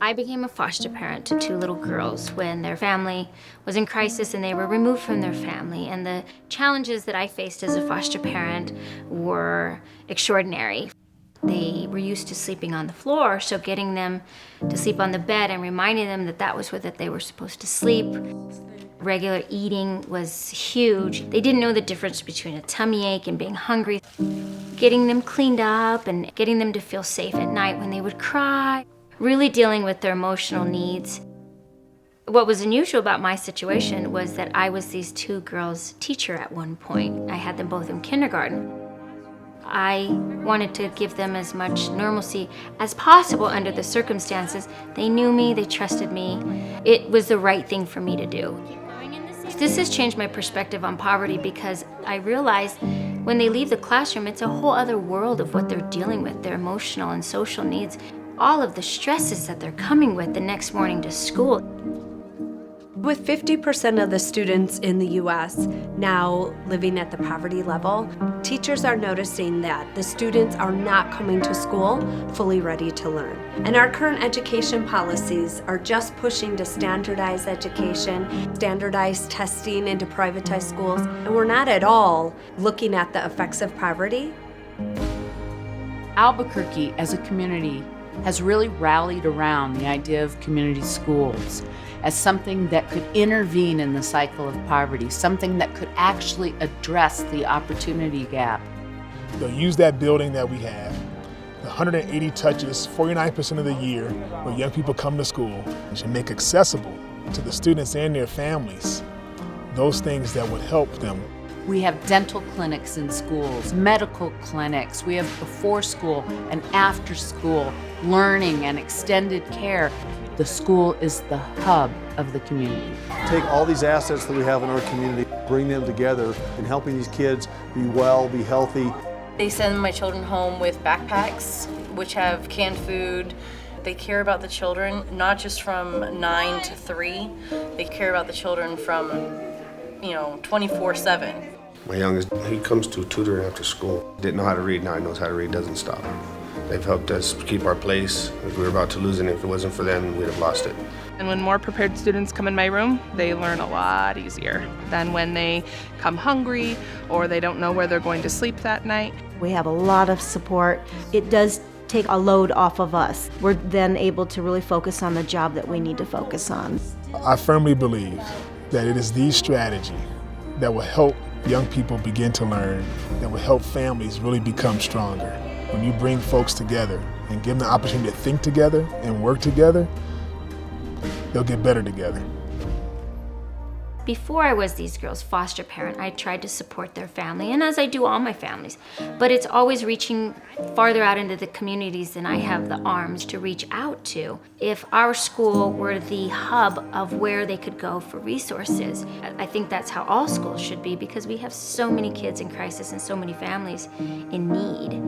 I became a foster parent to two little girls when their family was in crisis and they were removed from their family. And the challenges that I faced as a foster parent were extraordinary. They were used to sleeping on the floor, so getting them to sleep on the bed and reminding them that that was where that they were supposed to sleep. Regular eating was huge. They didn't know the difference between a tummy ache and being hungry. Getting them cleaned up and getting them to feel safe at night when they would cry. Really dealing with their emotional needs. What was unusual about my situation was that I was these two girls' teacher at one point. I had them both in kindergarten. I wanted to give them as much normalcy as possible under the circumstances. They knew me, they trusted me. It was the right thing for me to do. This has changed my perspective on poverty because I realized when they leave the classroom, it's a whole other world of what they're dealing with, their emotional and social needs, all of the stresses that they're coming with the next morning to school. With 50% of the students in the U.S. now living at the poverty level, teachers are noticing that the students are not coming to school fully ready to learn. And our current education policies are just pushing to standardize education, standardize testing into privatized schools, and we're not at all looking at the effects of poverty. Albuquerque as a community has really rallied around the idea of community schools as something that could intervene in the cycle of poverty, something that could actually address the opportunity gap. They'll use that building that we have, the 180 touches, 49% of the year, where young people come to school, and make accessible to the students and their families those things that would help them. We have dental clinics in schools, medical clinics. We have before school and after school learning and extended care. The school is the hub of the community. Take all these assets that we have in our community, bring them together in helping these kids be well, be healthy. They send my children home with backpacks, which have canned food. They care about the children, not just from 9 to 3. They care about the children from, 24/7. My youngest, he comes to tutoring after school. Didn't know how to read, now he knows how to read, doesn't stop. They've helped us keep our place. We were about to lose it, and if it wasn't for them, we'd have lost it. And when more prepared students come in my room, they learn a lot easier than when they come hungry or they don't know where they're going to sleep that night. We have a lot of support. It does take a load off of us. We're then able to really focus on the job that we need to focus on. I firmly believe that it is these strategies that will help young people begin to learn, that will help families really become stronger. When you bring folks together and give them the opportunity to think together and work together, they'll get better together. Before I was these girls' foster parent, I tried to support their family, and as I do all my families, but it's always reaching farther out into the communities than I have the arms to reach out to. If our school were the hub of where they could go for resources, I think that's how all schools should be because we have so many kids in crisis and so many families in need.